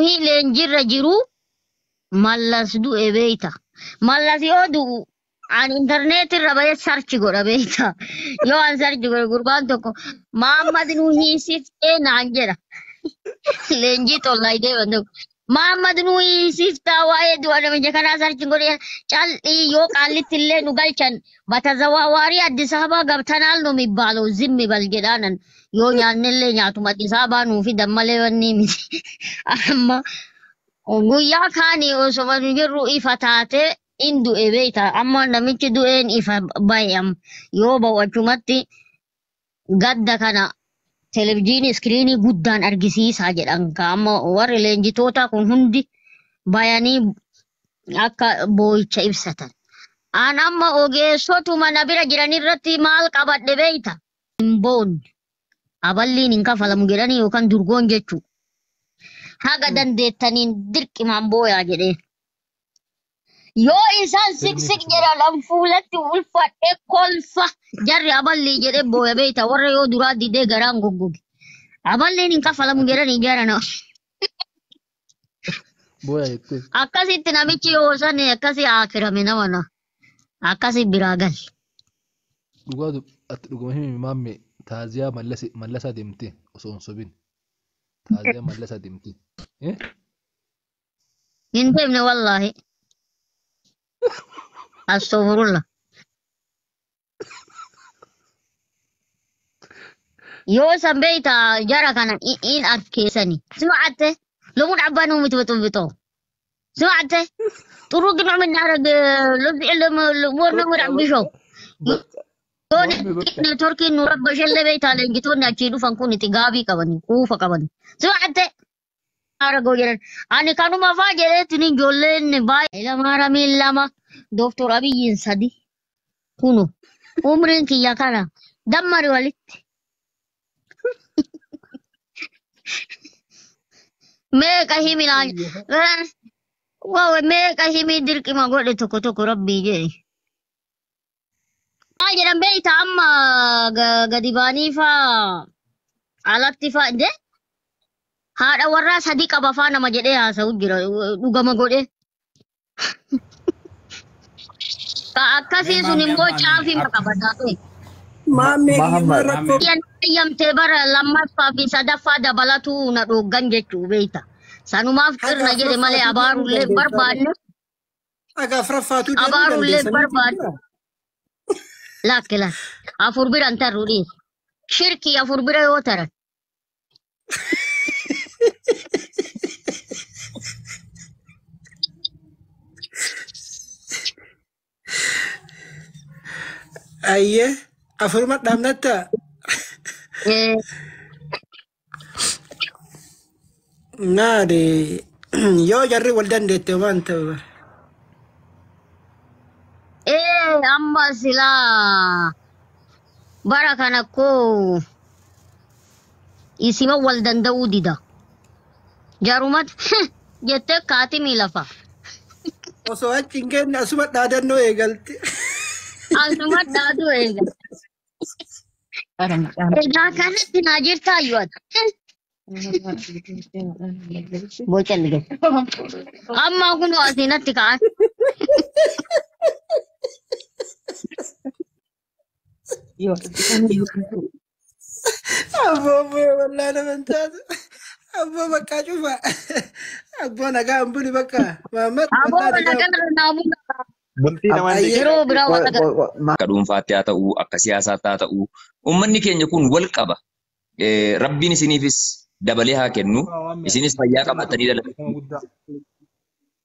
nuhi leenjirra jiru mallas du'e beeyta. Mallas yoo du'u an internet irra bahee sarchi godha beeyta. Yoo an sarchi godhe gurbaan tokko Muhammad nuhi siftee naan jedha. Leenjii tollaa deeman tokko. Muhammad nuyi sifta waa'ee du'a namicha kanaa sarchi godhe cal'ii yoo qaallitti illee nu galchan batazawaawarii Addis Ababaa gabtanaal nu mibbaalo zimmi bal jedhaanan yoo nyaannillee nyaatuma Addis Ababaa nuu fidan malee wanni miti. Amma guyyaa kaanii osoma nu jirru ifa taate in du'e beeyta. Amma namichi du'een ifa bay'am yoo ba'u achumatti gadda kana televizyiinii iskiriinii guddaan argisiisaa jedhan amma warri leenjitoota kun hundi bayanii akka boo'icha ibsatan. An amma ogeessotuma na bira jiran irratti maal qabadhe beeyta? Hin boonne. Aballiin hin kafalamu jedhanii yookaan durgoon jechuu. Haga dandeettaniin dirqimaan booyaa jedhee. Yoo isaan siksik jedhan fuulatti ulfadhe kolfa jarri aballii jedhee booya beeyta warra yoo duraa didee garaan goggoge. Aballiin hin kafalamu jedhanii jarana. Booya jettee. Akkasitti namichi yoo san akkasii akirame namana. Akkasii biraa gal. Dhugaa ati dhuguma himi maamme taaziyaa mallasaa deemtee osoo hin sobin. Taaziyaa mallasaa deemtee. Hin deemne wallaahi. Astaghfirullah. Yoo san beeyta jara kana in akkeessani. Sima'atte lomuun abbaan uumiti bito. Sima'atte xuruu gina min arag warna mudhan bishoo. Yoo turkiin nu rabbashallee beeyta leenjitoonni achii dhufan kun itti gaabii qabani quufa qabani. Sima'atte aragoo jedhan ani kanuma faa jedheetiin ijoolleen baay'ee lama ramiin lama. Doktor Abiyyiin sadi kunu umriin kiyya kana dammari walitti. Meeqa himi meeqa himi dirqima godhe tokko rabbii jedhe. Maal jedhan beeyta amma gadi baanii faa alatti faa inde haadha warraa sadii qaba faa nama jedhee haasa'u jira dhugama godhe. Akkasii sun immoo caafii maqabataa ta'e. Yamtee bara lammaffaa fi sadaffaa dabalatu na dhoggan jechuu beeyta. Sanumaaf qirna jedhe malee abaarullee barbaanne. Abaarullee barbaanne. Lakke. Afur bira hin tarru dhiise. Shirkii afur bira yoo taran. Ayye, afurma dhamnatta. Naade yoo jarri wal dandeette waan ta'u. Amma silaa bara kana koo isima wal danda'uu dida. Jarumat jettee kaatimii lafa. Osoo achi hin kenne asuma dhaadannoo eegalti. Asuma dhaaduu eegalti. Egaa kanatti naa jirtaa yoo bocan dige. Amma kun asinatti ka'an. Abbo wallahi nama taatu. Abbo bakka cufa. Abbo nagaa hambuni bakka. Muhammad. Abbo nagaa naamu. Bultii namaan yeroo biraa waan akka dhuunfaatti haa ta'u akka siyaasaatti haa ta'u uummanni keenya kun wal qaba. Rabbiin isiniifis dabalee haa kennu isinis fayyaa qabaatanii dalagatu.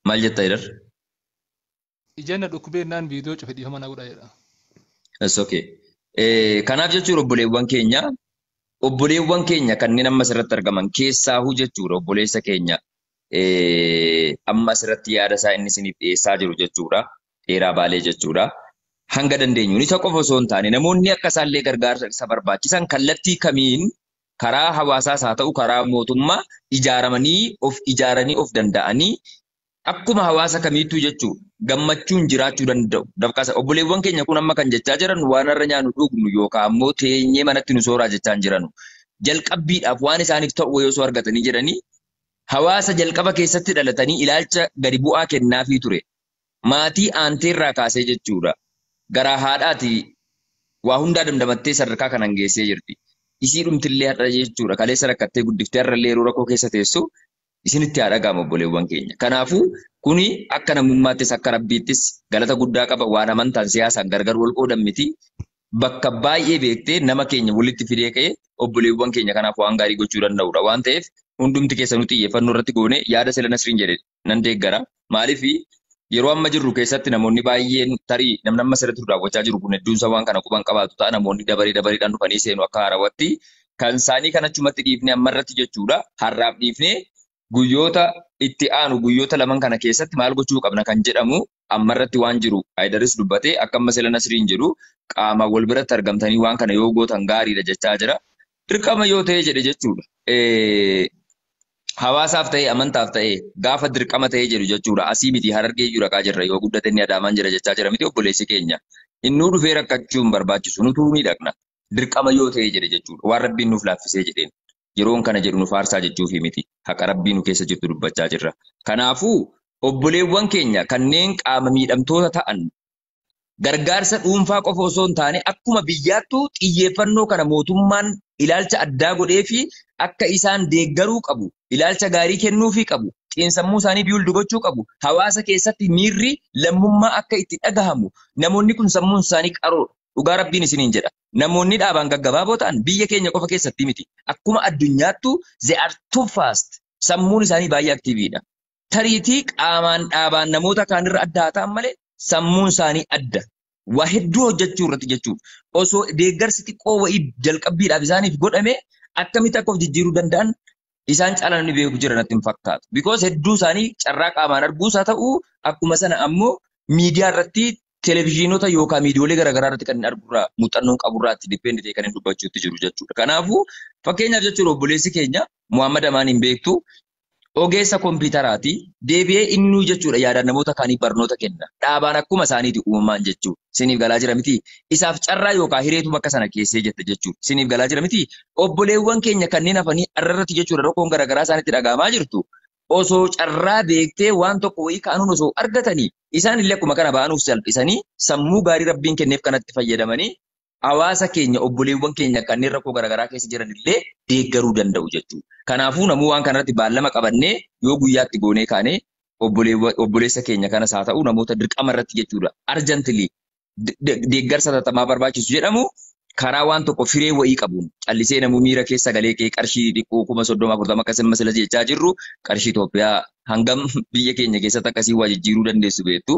Maal jetta jedhar? Ijanna dhukkubeenaan viidiyoo cufe dhiifama na godha jedha. That's okay. Kanaaf jechuudha obboleewwan keenya kanneen amma asirratti argaman keessaa jechuudha obboleessa keenya amma asirratti yaada isaa inni isiniif dhiyeessaa jiru jechuudha. Dheeraa baalee jechuudha. Hanga dandeenyu isa qofa osoo hin taane namoonni akka isaallee gargaarsa isa barbaachisan kallattii kamiin karaa hawaasaas haa ta'u karaa mootummaa ijaaramanii of danda'anii akkuma hawaasa kamiittuu jechuudha gammachuun jiraachuu danda'u. Dabqaasa obboleewwan keenya kun amma kan jechaa jiran waan irra nyaannu dhugnu yookaan ammoo teenyee manatti nu sooraa jechaa hin jiranu. Jalqabbiidhaaf waan isaaniif ta'u yoo argatanii jedhanii Hawaasa jalqaba keessatti dhalatanii ilaalcha gadi bu'aa kennaafii ture. Maatii aanteerraa kaasee jechuudha. Garaa haadhaati waa hundaa damdamattee sadarkaa kanan geessee jirti. Isii dhumtillee har'a jechuudha. Kaleessa rakkattee guddiftee har'allee yeroo rakkoo keessa teessu isinitti haa dhaga'amu obboleewwan keenya. Kanaafuu kuni akka namummaattis akka rabbiittis galata guddaa qaba. Waan amantaan siyaasaan gargar wal qoodan miti. Bakka baay'ee beektee nama keenya walitti fidee ka'ee obboleewwan keenya kanaaf waan gaarii gochuu danda'udha. Waan ta'eef hundumti keessanuu xiyyeeffannoo irratti goone yaada sila Nasriin jedhe nan deeggara. Maaliif yeroo amma jirru keessatti namoonni baay'een tarii namni amma sirriitti daawwachaa jiru kun hedduunsa waan kana quban qabaatu ta'a. Namoonni dabareedhaan dhufanii seenu akka haarawatti kan isaanii kan achumatti dhiifnee amma irratti jechuudha. Har'aaf dhiifnee guyyoota itti aanu guyyoota laman kana keessatti maal gochuu qabna kan jedhamu amma irratti waan jiru Haayidaris dubbatee akka amma sila Nasriin jedhu qaama wal biratti argamtanii waan kana yoo gootan gaariidha jechaa jira. Dirqama yoo ta'e jedhe jechuudha. Hawaasaaf ta'e amantaaf ta'e gaafa dirqama ta'e jedhu jechuudha. Asii miti Harargee iyyuu dhaqaa jirra yoo guddate inni Adaamaan jira jechaa jira miti obboleessi keenya. Innuu dhufee rakkachuun barbaachisu nutuu ni dhaqna. Dirqama yoo ta'e jedhe jechuudha. Waan rabbiin nuuf laaffisee jedheen. Yeroon kana jedhu nu faarsaa jechuufi miti. Haqa rabbii nu keessa jirtu dubbachaa jirra. Kanaafuu obboleewwan keenya kanneen qaama miidhamtoota ta'an gargaarsa dhuunfaa qofa osoo hin taane akkuma biyyaattu xiyyeeffannoo kana mootummaan ilaalcha addaa godhee fi akka isaan deeggaruu qabu, ilaalcha gaarii kennuufii qabu, xiinsammuu isaanii biyyuldu gochuu qabu, hawaasa keessatti miirri lammummaa akka itti dhagahamu, namoonni kun sammuun isaanii qaroodha. Dhugaa rabbiin isiniin jedha. Namoonni dhaabaan gaggabaaboo ta'an biyya keenya qofa keessatti miti. Akkuma addunyaattu they are too fast. Sammuun isaanii baay'ee aktiiviidha. Tariitii qaamaan dhaabaan namoota kaanirra adda haa ta'an malee sammuun isaanii adda. Waa hedduu hojjechuu irratti jechuudha. Osoo deeggarsi xiqqoo wayii jalqabbiidhaaf isaaniif godhame akkamitti akka of jijjiiruu danda'an isaan caalaa ni beeku jiran natti hin fakkaatu. Because hedduu isaanii carraa qaamaan arguus haa ta'u akkuma sana ammoo miidiyaa irratti televezyiinota yookaan miidiyoolee garaagaraa irratti kan hin argurraa muuxannoon qaburraatti dipendi ta'e kan hin dubbachuutti jiru jechuudha. Kanaafuu fakkeenyaaf jechuudha obboleessi keenya Muhammad Amaan hin beektu ogeessa kompiitaraati deebi'ee innuu jechuudha yaadaan namoota kaanii barnoota kenna. Dhaabaan akkuma isaaniiti uumamaan jechuudha. Siniif galaa jira miti. Isaaf carraa yookaan hireetu bakka sana keessee jette jechuudha. Siniif galaa jira miti. Obboleewwan keenya kanneen hafanii irratti jechuudha rakkoon garaagaraa isaanitti dhagahamaa jirtu. Osoo carraa beektee waan tokko wayii kaanuun osoo argatanii isaan illee akkuma kana ba'anuuf salphisanii sammuu gaarii rabbiin kenneef kanatti fayyadamanii hawaasa keenya obboleewwan keenya kanneen rakkoo garaagaraa keessa jiran illee deeggaruu danda'u jechuudha. Kanaafuu namuu waan kanarratti baallama qabannee yoo guyyaatti goonee kaanee obboleessa keenya kanas haa ta'u namoota dirqama irratti jechuudha. Arjantilii deeggarsa tatamaa barbaachisu jedhamu karaa waan tokko firee wayii qabuun callisee namuu miira keessa galee qarshii dhiqqoo 30-40 akkasuma sila jechaa jirru qarshii Itoophiyaa hangam biyya keenya keessatti akkasii waa jijjiiruu dandeessu beektu.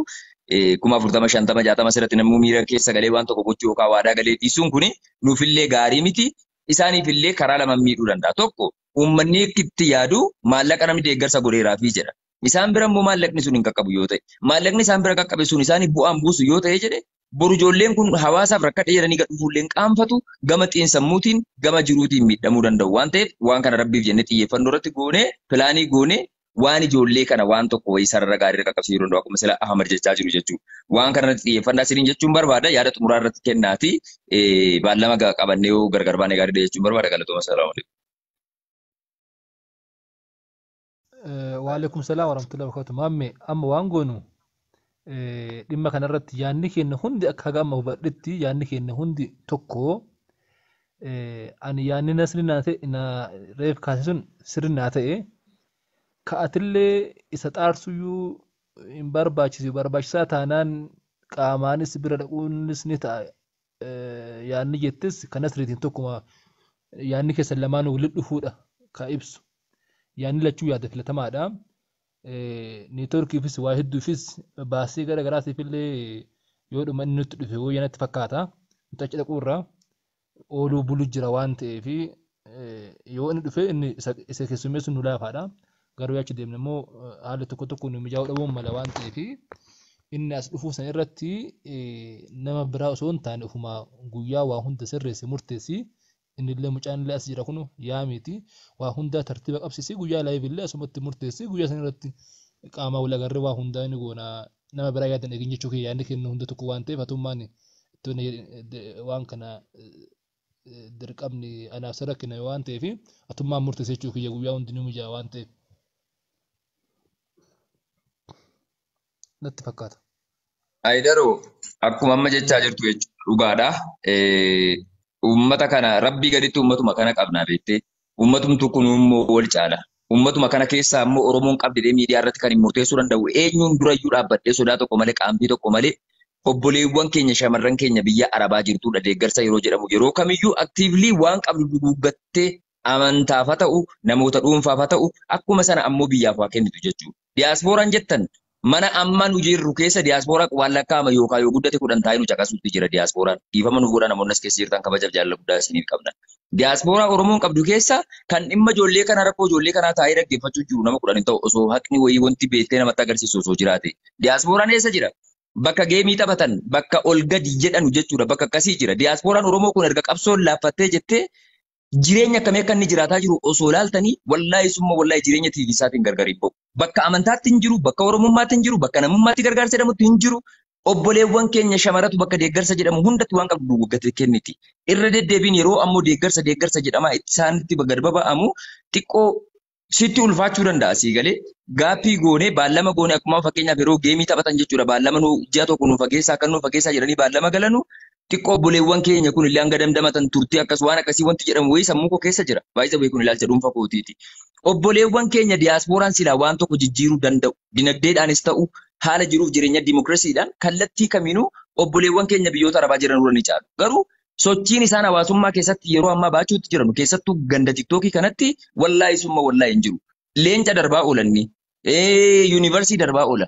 40-50-60 sirratti namuu miira keessa galee waan tokko gochuu yookaan waadaa galee dhiisuun kuni nuufillee gaarii miti. Isaaniifillee karaa lama miidhuu danda'a. Tokko uummanni itti yaadu maallaqa namni deeggarsa godheeraafii jedha. Isaan bira immoo maallaqni sun hin qaqqabu yoo ta'e, maallaqni isaan bira qaqqabe sun isaanii bu'aan buusu yoo ta'e jedhe boru ijoolleen kun hawaasaaf rakkate jedhanii gad dhufuulleen qaanfatu gama xiinsammuutiin gama jiruutiin miidhamuu danda'u waan ta'eef waan kana rabbiif jennee xiyyeeffannoo irratti goonee pilaanii goonee waan ijoollee kana waan tokko wayii sarara gaarii irra qaqqabsiisuu danda'u akkuma sila Ahmad jechaa jiru jechuudha. Waan kana irratti xiyyeeffannaa isiniin jechuun barbaada yaada xumuraa irratti kennaati baallama qabannee yoo gargar baanee gaariidha jechuun barbaada galatooma salaamu alaikum. Waalaikum salaam warahmatullahi wabarakatuh. Maamme amma waan goonu dhimma kanarratti yaadni keenya hundi akka gama hubadhetti yaadni keenya hundi tokko ani yaadni Nasriin naa ta'e na reef kaase sun sirri naa ta'e ka'atillee isa xaarsuyyuu hin barbaachisu barbaachisaa taanaan qaamaanis bira dhaquunis ni ta'a yaadni jettis kan Nasriitiin tokkuma yaadni keessa lamaan walitti dhufuudha ka ibsu. Yaanni lachuu yaada filatamaadha. Neetwoorkiifis waa hedduufis baasii gara garaatiif illee yoo dhuma inni nutti dhufe wayyaa natti fakkaata. Nuti achi dhaquurraa ooluu buluu jira waan ta'eef yoo inni dhufe inni isa keessummeessu nu laafaadha. Garuu achi deemne immoo haala tokko tokko nu mijaa'uu dhabuun mala waan ta'eef inni as dhufuu san irratti nama biraa osoo hin taane ofuma guyyaa waa hunda sirreessi murteessi. Inni illee mucaan illee as jira kunu yaa miti waa hundaa tartiiba qabsiisii guyyaa laayif illee asumatti murteessii guyyaa san irratti qaama wal agarree waa hundaa inni goona nama biraa yaadan eegin jechuu kee yaadni kennu hunda tokko waan ta'eef hatummaan waan kana dirqamni anaaf sirra kenna waan ta'eef hatummaan murteessee jechuu kiyya guyyaa hundi ni mijaa'aa waan ta'eef. natti fakkaata. Ayidaroo akkuma amma jechaa jirtu jechuudha dhugaadha. Uummata kana rabbii gaditti uummatuma kana qabnaa beektee uummatumtu kun immoo wal caala. Uummatuma kana keessaa immoo Oromoon qabdee miidiyaa irratti kan hin murteessuu danda'u eenyuun durayyuu dhaabbadhee sodaa tokko malee qaamtii tokko malee obboleewwan keenya shamarran keenya biyya Arabaa jirtudha deeggarsa yeroo jedhamu yeroo kamiyyuu aktiivlii waan qabdu duguuggattee amantaaf haa ta'u namoota dhuunfaaf haa ta'u akkuma sana ammoo biyyaaf waa kennitu jechuudha. Diyaaspooraan jettan mana amma nu jirru keessa diyaaspoora waan lakkaa'ama yookaan yoo guddate 10 taa'ee nu caqasuutti jira diyaaspooraan. Dhiifama nu godha namoonni as keessa jirtan kabajaaf jaalala guddaa isiniif qabna. Diyaaspoora Oromoon qabdu keessa kan dhimma ijoollee kana rakkoo ijoollee kanaa taa'ee dhaggeeffachuu jiru nama 10 ta'u osoo haqni wayii wanti beektee namatti agarsiisu osoo jiraate. Diyaaspooraan eessa jira? Bakka geemii taphatan bakka ol gadi jedhanu jechuudha bakka akkasii jira. Diyaaspooraan Oromoo kun erga qabsoon laaffattee jettee jireenya akkamii akka inni jiraataa jiru osoo laaltanii wallaahi summa wallaahi jireenya tiivisaatiin gargar hin ba'u. Bakka amantaatti hin jiru, bakka Oromummaatti hin jiru, bakka namummaatti gargaarsa jedhamutti hin jiru. Obboleewwan keenya shamarratu bakka deeggarsa jedhamu hundatti waan qabdu duguuggatee kenniti. Irra deddeebiin yeroo ammoo deeggarsa jedhama isaanitti gad baba'amu xiqqoo sitti ulfaachuu danda'a sii galee gaaffii goonee baallama goonee akkuma fakkeenyaaf yeroo geemii taphatan jechuudha baallama nu ji'a tokko nu fageessaa kan nu fageessaa jedhanii baallama galanu xiqqoo obboleewwan keenya kun illee hanga damdamatan turtii akkas waan akkasii wanti jedhamu wayii sammuu koo keessa jira baay'isa wayii kun ilaalcha dhuunfaa kootiiti. Obboleewwan keenya diyaaspooraan silaa waan tokko jijjiiruu danda'u dinagdeedhaanis ta'u haala jiruuf jireenya dimookiraasiidhaan kallattii kamiinuu obboleewwan keenya biyyoota Arabaa jiran irra ni caalu. Garuu sochiin isaan hawaasummaa keessatti yeroo ammaa baachuutti jiran keessattuu ganda tiktookii kanatti wallaahi summa wallaahi hin jiru. Leenca darbaa oolanni yuunivarsiitii darbaa oola.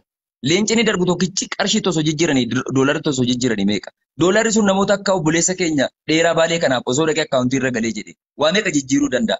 Leenci ni darbu tokkichi qarshii tosoo jijjiiranii doolari tosoo jijjiiranii meeqa? Doolari sun namoota akka obboleessa keenya dheeraa baalee kanaaf osoo dhaqee akkaawuntii irra galee jedhe waa meeqa jijjiiruu danda'a?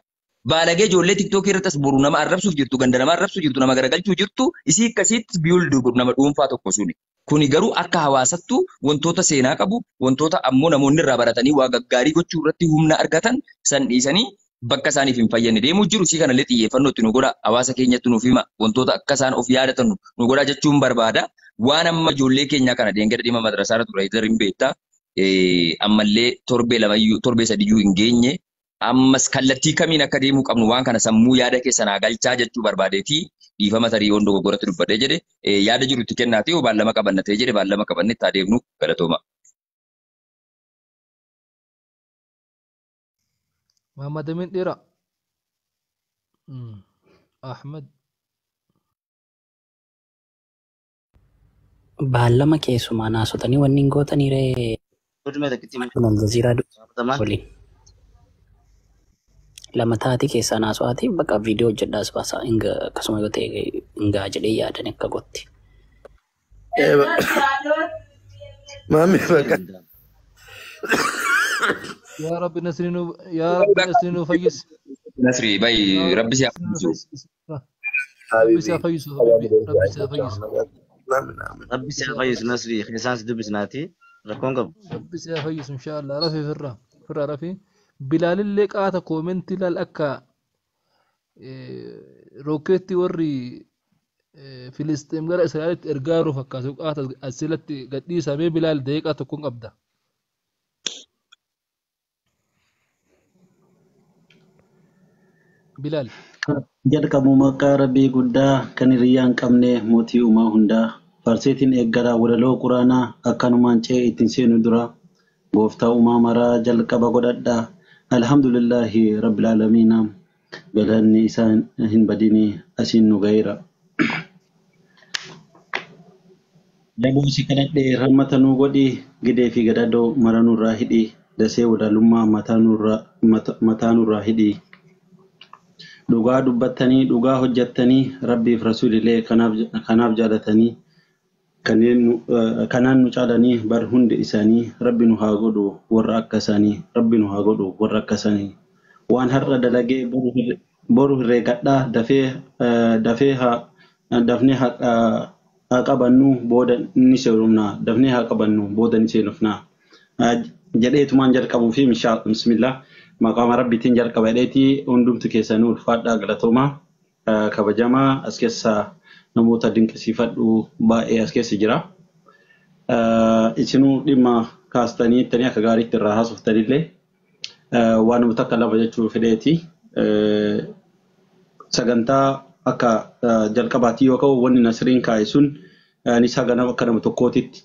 Baalagee ijoollee tiktookii irrattis boru nama arrabsuuf jirtu ganda nama arrabsuuf jirtu nama garagalchuu jirtu isii akkasitti biyyooldu nama dhuunfaa tokko suni. Kuni garuu akka hawaasattuu wantoota seenaa qabu wantoota ammoo namoonni irraa baratanii waa gaggaarii gochuu irratti humna argatan san dhiisanii bakka isaaniif hin fayyadne deemuu jiru isii kanallee xiyyeeffannoo itti nu godha hawaasa keenyatti nuuf hima wantoota akka isaan of yaadatan nu godha jechuun barbaada. Waan amma ijoollee keenyaa kana deengada dhimma madrasaa irra ture hin beektaa ammallee torbee sadiyyuu hin geenye. Ammas kallattii kamiin akka deemuu qabnu waan kana sammuu yaada keessan haa galchaa jechuu barbaadeetii dhiifama tarii yoon dogoggoratti dubbadhee jedhe yaada jirutti kennaatee yoo baallama qabannatee jedhe baallama qabannetti haa deemnu galatooma. Muhammad Amin Dheeraa. Ahmed. Baallama keessumaa naasotanii wanni hin gootanii ree. Aljaziiraa waliin. Lama taati keessaa naasu'aati bakka viidiyoo hojjedhaas baasaa akkasuma yoo ta'e hingaa jedhee yaadan akka gotti. Maami bakka. Yaa Rabbi Nasriinuu fayyis. Nasri bayi Rabbi siyaa fayyisu. Rabbi siyaa fayyisu habibi Rabbi siyaa fayyisu. Rabbi siyaa fayyisu Nasri keessaan si dubbisnaati rakkoon qabu. Rabbi siyaa fayyisu inshaallah rafii firraa rafii. Bilaalillee qaata koomentii laal akka rookeetti warri Filisxeem gara Israa'elitti ergaa jiru fakkaatu qaata asirratti gadhiisamee Bilaal deeqaa tokkoon qabda. Bilaal. Jalqabu maqaa rabbii guddaa kan hiriyaa hin qabne mootii uumaa hundaa farseetiin eeggaraa walaloo quraanaa akkanumaan ce'ee ittiin seenu dura gooftaa uumaa maraa jalqaba godhadhaa. Alhamdulillahi rabbil aalamiina galanni isaan hin badini asiin nu gaheera. Dabuusi kadhadhee rammata nuu godhi gidee fi gadadoo mara nurraa hidhi dasee wadaalummaa mataa nurraa hidhi. Dhugaa dubbattanii dhugaa hojjettanii rabbiif rasuulillee kanaaf jaalatanii kanaan nu caalanii bar hundi isaanii rabbi nu haa godhu warra akka isaanii rabbi nu haa godhu warra akka isaanii waan har'a dalagee boru herreegadhaa dafnee haa qabannu booda ni seenufnaa dafnee haa qabannu booda ni seenufnaa jedheetumaan jalqabuu fi bismillah maqaama rabbiitiin jalqaba jedheetii hundumtu keessanuu ulfaadhaa galatoomaa kabajamaa as keessaa namoota dinqisiifadhu baay'ee as keessa jira. Isinuu dhimma kaastanii ittanii akka gaariitti irraa haasoftanillee waan nuti akka lama jechuu fedheeti. Sagantaa akka jalqabaatti yoo ka'u wanni Nasriin kaa'e sun ni sagana bakka nama tokkootitti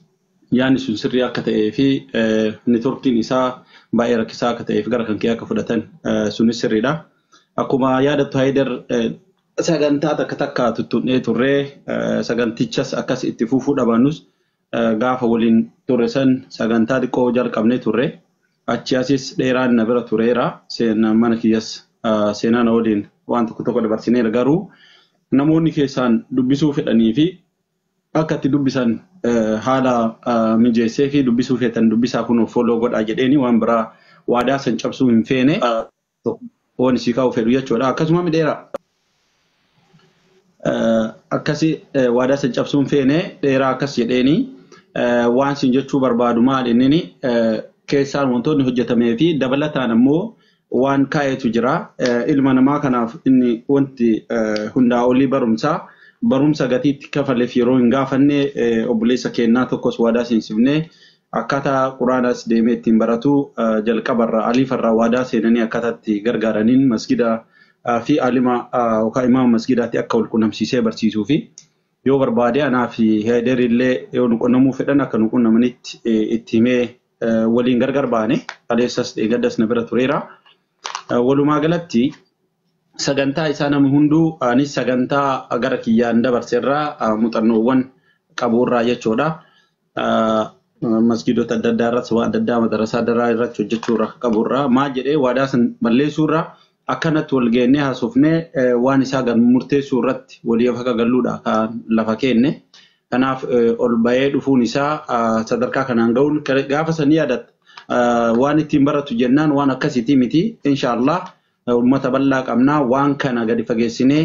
yaadni sun sirrii akka ta'ee fi neetworkiin isaa baay'ee rakkisaa akka ta'ee fi gara kan kee akka fudhatan sunis sirriidha. Akkuma yaadattu Haayidar sagantaa takka takka tuttuqnee turree sagantichas akkas itti fufuu dhabaannus gaafa waliin turre san sagantaa xiqqoo jalqabnee turre achi asis dheeraan na bira tureera seenaan mana kiyyas seenaan waliin waan tokko tokko dabarsineera garuu namoonni keessaan dubbisuu fedhanii fi akka itti dubbisan haala mijeessee fi dubbisuu feetan dubbisaa kun follow godhaa jedheeni waan biraa waadaa san cabsuu hin feene waan isii kaa'u fedhu jechuudha. Akkasuma midheera akkasi waadaa san cabsuu hin feene dheeraa akkas jedheeni waan sin jechuu barbaadu maal inni keessaan wantoonni hojjetamee fi dabalataan ammoo waan kaa'etu jira ilma namaa kanaaf inni wanti hundaa olii barumsa gatiitti kafaleef yeroo hin gaafanne obboleessa kennaa tokkos waadaa seensifnee akkaataa quraanaas deemee ittiin baratu jalqabarraa aliifarraa waadaa seenanii akkaataatti gargaaraniin masgida fi alima yookaan imaama masgidaatti akka wal qunnamsiisee barsiisuu fi yoo barbaade anaa fi Haayidar illee yoo nu qunnamuu fedhan akka nu qunnamanitti itti himee waliin gargar baane kaleessas gaddas na bira tureera. Walumaa galatti sagantaa isaa nama hunduu anis sagantaa gara kiyyaan dabarseerraa muuxannoowwan qabuurraa jechuudha. Masgidota adda addaa irratti waan adda addaa madarasaa adda addaa irratti hojjechuurra qabuurraa maal jedhee waadaa san balleessuurraa akkanatti wal geennee haasofnee waan isaa gan murteessuu irratti walii akka galluudha kan lafa kenne. Kanaaf ol bahee dhufuun isaa sadarkaa kanaan ga'uun gaafa san yaadatta waan ittiin baratu jennaan waan akkasiitii miti inshallah ummata bal'aa qabnaa waan kana gadi fageessinee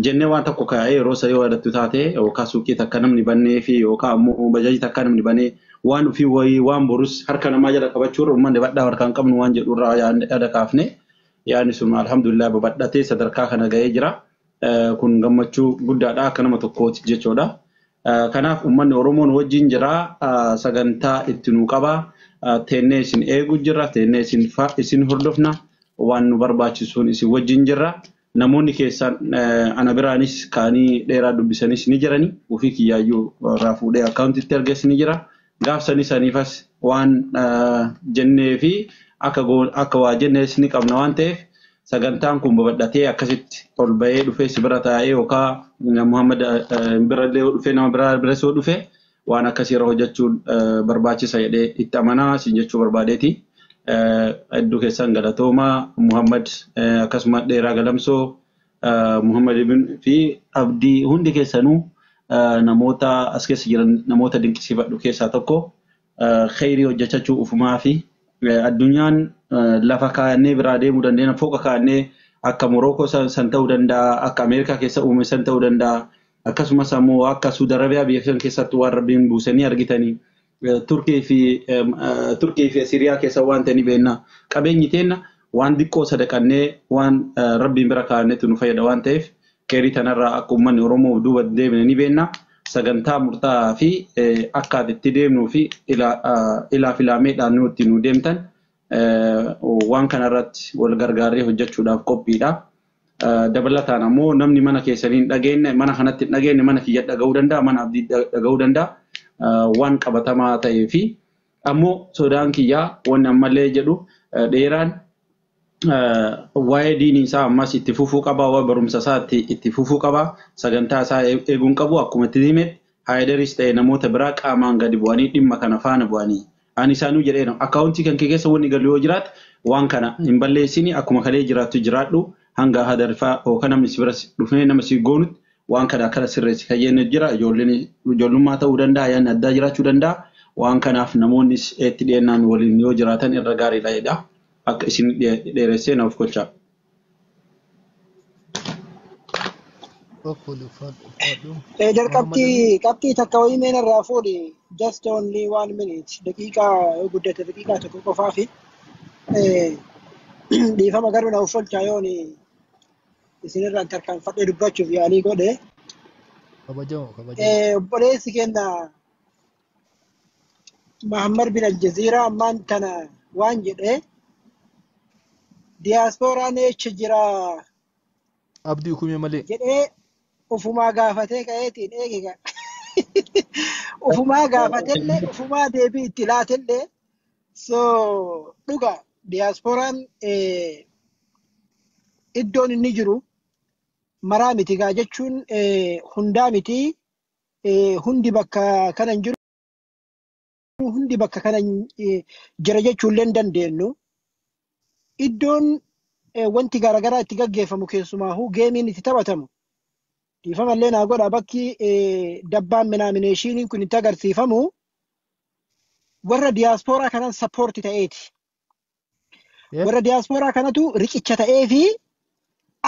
jennee waan tokko kaa'ee yeroo sa yoo yaadattu taate yookaan suuqii takka namni bannee fi yookaan ammoo bajaajii takka namni bannee waan ofii wayii waan borus harka namaa jala qabachuurra uummanni badhaa harkaan qabnu waan jedhurraa yaada kaafne yaadni sun alhamdulillah babadhatee sadarkaa kana ga'ee jira. Kun gammachuu guddaadha akka nama tokkooti jechuudha. Kanaaf uummanni Oromoon wajjin jira sagantaa itti nu qaba teennee isin eeguu jirra teennee isin hordofna waan nu barbaachisuun isin wajjin jirra. Namoonni keessan ana biraanis kaanii dheeraa dubbisanis ni jirani ofii kiyyaayyuu irraa fuudhee akkaawuntiitti arges ni jira. Gaafsanii saniifas waan jennee fi akka waa jennees ni qabna waan ta'eef sagantaan kun babadhatee akkasitti ol bahee dhufee si bira taa'ee yookaan Muhammad birallee dhufee nama bira soo dhufee waan akkasiirra hojjechuun barbaachisa jedhee itti amanaa siin jechuu barbaadeeti. Hedduu keessan galatooma Muhammad akkasuma dheeraa galamsoo Muhammad fi Abdii hundi keessanuu namoota as keessa jiran namoota dinqisiifadhu keessaa tokko khayrii hojjechuu ufumaa fi addunyaan lafa kaa'annee biraa deemuu dandeenya fooqa kaa'annee akka Morookoo san ta'uu danda'a akka Ameerikaa keessa uume san ta'uu danda'a akkasumas ammoo akka Suudi Arabiyaa biyya san keessatti waan rabbiin buusanii argitanii Turkii fi Siriyaa keessa waan ta'anii beekna qabeenyi teenna waan xiqqoo sadaqannee waan rabbiin bira kaa'anneetu nu fayyada waan ta'eef keerii tanarraa akka uummanni Oromoo duuba deemne ni beekna sagantaa murtaa'aa fi akka itti deemnuu fi ilaa filaameedhaan nuti nu deemtan waan kanarratti wal gargaaree hojjechuudhaaf qophiidha. Dabalataan ammoo namni mana keessanii hin dhageenye mana kanatti hin dhageenye mana kiyya dhaga'uu danda'a mana abdii dhaga'uu danda'a waan qabatamaa ta'ee fi ammoo sodaan kiyyaa wanni ammallee jedhu dheeraan waa'ee diinii isaa ammas itti fufuu qaba waa'ee barumsa isaa itti fufuu qaba sagantaa isaa eeguun qabu akkuma itti himetti Haayidaris ta'e namoota biraa qaamaan gadi bu'anii dhimma kana faana bu'anii ani isaanuu jedheen akkaawuntii kan kee keessa wanni galu yoo jiraate waan kana hin balleessini akkuma kalee jiraattu jiraadhu hanga hadarfaa yookaan namni si bira dhufnee nama si goonutti waan kana akkana sirreessi kayyeen jira ijoollummaa ta'uu danda'a yaadni addaa jiraachuu danda'a waan kanaaf namoonni itti dhiyeennaan waliin yoo jiraatan irra gaariidha jedha akka isin dheeressee naaf kolchaa. Qabxii takka wayii meen irraa fuudhi just only 1 minute daqiiqaa yoo guddate daqiiqaa tokko qofaa fi dhiifama garuu naaf kolchaa yoon isinirraan tarkaanfadhee dubbachuuf yaalii godhe. Obboleessi keenya Muhammad bin Aljaziiraa ammaan kana waan jedhe diyaaspooraan eessa jira Abdii kumee malee jedhee ufumaa gaafatee ka'eetiin eegega Ufumaa gaafatellee ufumaa deebii itti laatellee so dhuga diiyaasporaan iddoon inni jiru maraa miti gaa jechuun hundaa miti hundi bakka kanan jiru hundi bakka kanan jira jechuullee hin dandeenyu iddoon wanti garaagaraa itti gaggeeffamu keessumaahuu geemiin itti taphatamu dhiifamallee naa godha bakki dabbaan minaamineshiniin kun itti agarsiifamu warra diiyaasporaa kanan sappoorti ta'eeti. Warra diiyaasporaa kanatu riqicha ta'ee fi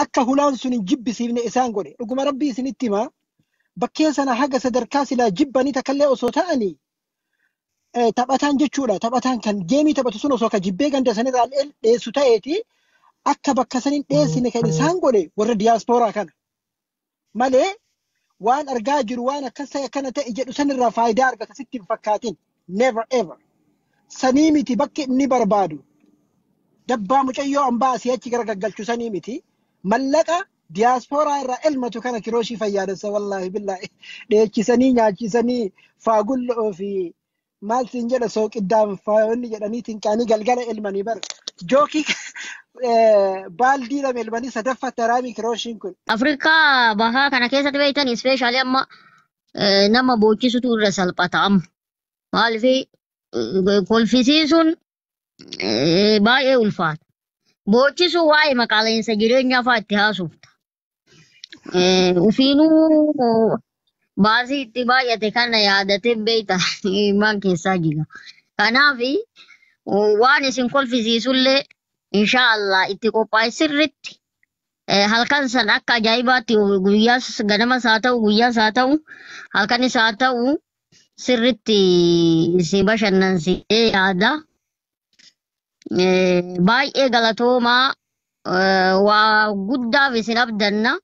akka hulaan sun hin jibbisiifne isaan godhe. Dhuguma rabbii isinitti hima bakkee sana haga sadarkaa silaa jibbanii takkallee osoo ta'anii taphataan jechuudha. Taphataan kan geemii taphatu sun osoo ka jibbee ganda sanirraa dheessu ta'eeti akka bakka saniin dheessine kan isaan godhe warra diiyaasporaa kana. Malee waan argaa jiru waan akkas ta'e akkana ta'e jedhu sanirraa faayidaa argata sitti hin fakkaatin. Never ever. Sanii miti bakki inni barbaadu. Dabbaa mucayyoo hambaa asii achi gara gaggalchu sanii miti. Mallaqa diiyaasporaa irraa elmatu kana kirooshii fayyadessa wallaahi billaahi. Dheechisanii nyaachisanii faagulloo fi maal siin jedha sooqiddaan faayonni jedhaniitiin qaanii galgala elmanii bar. Jookii baaldii lama elmanii sadaffaa taraamii kirooshiin kun. Afrikaa bahaa kana keessatti beektan ispeeshaalii amma nama boochisutu irra salphata amma. Maaliif kolfisiisuun baay'ee ulfaata. Boochisuun waa'ee maqaaleensa jireenyaa fa'aa itti haasofta. Ufiinuu baasii itti baay'ate kana yaadatee beekta maan keessaa jira. Kanaaf waan isin kolfisiisullee inshaallah itti qophaa'e sirriitti halkan san akka ajaa'ibaatti guyyaas ganamas haa ta'u guyyaas haa ta'u halkanis haa ta'u sirriitti si bashannansiisee yaada. Baay'ee galatoomaa waa guddaaf isin abdanna.